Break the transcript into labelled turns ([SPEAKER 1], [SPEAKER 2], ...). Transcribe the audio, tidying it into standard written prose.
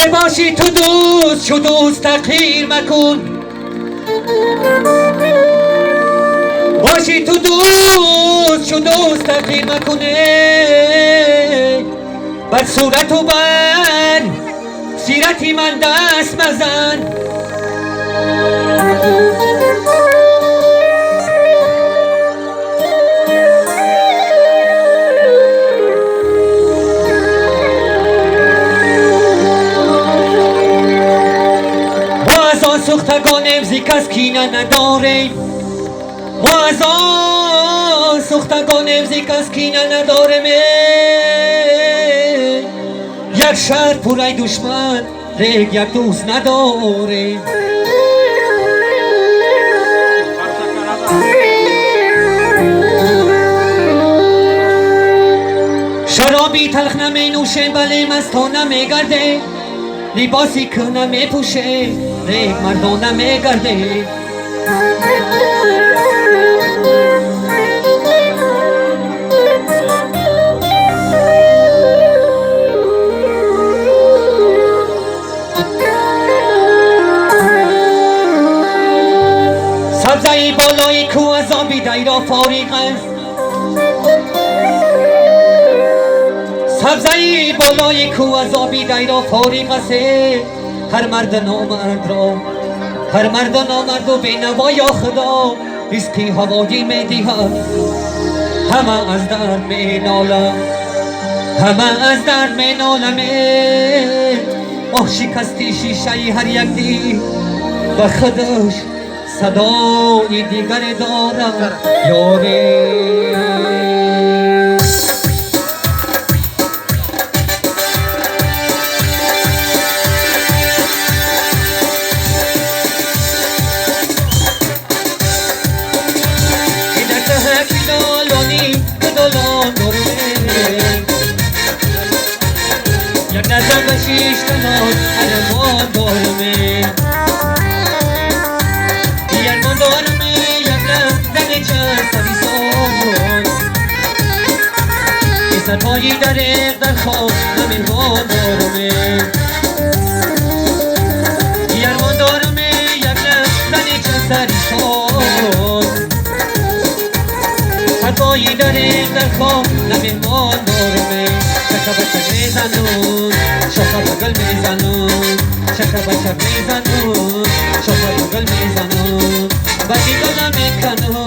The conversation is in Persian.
[SPEAKER 1] باشی تو دوست چو دوست تغییر مکن باشی تو دوست چو دوست تغییر مکنه بر صورت و بر سیرتی من دست مزن سوختگانیم زی کس کینه نداریم ما از آن سوختگانیم زی کس کینه نداریم یک شهر پورای دشمن ریگ یک دوست نداریم شرابی تلخ نمی نوشه بله مستانه می گرده لباسی که نمی پوشه ریگ مردانه می گرده سبزه بالای کو از آبی دیرا فارغ است سبزه بالای کو از آبی دیرا فارغ است هر مرد نامرد را هر مرد نامرد و بینوا یا خدا ریسکی هوایی می دهد همه از درد می نالم همه از درد می نالم آه شکستی شیشه هر یک دی و خودش صدای دیگر دارم یاری یک نظر به شیش کنار علمان دارمه یرمان دارمه یک لحظه چند سری سان بیسر پایی دریق در خواب نمیرمان دارمه یرمان دارمه یک لحظه چند سری سان سر پایی دریق در خواب نمیرمان دارمه شکر بچک میزنون شکر بگل میزنون شکر بچک میزنون شکر بگل میزنون بگی گل میکنون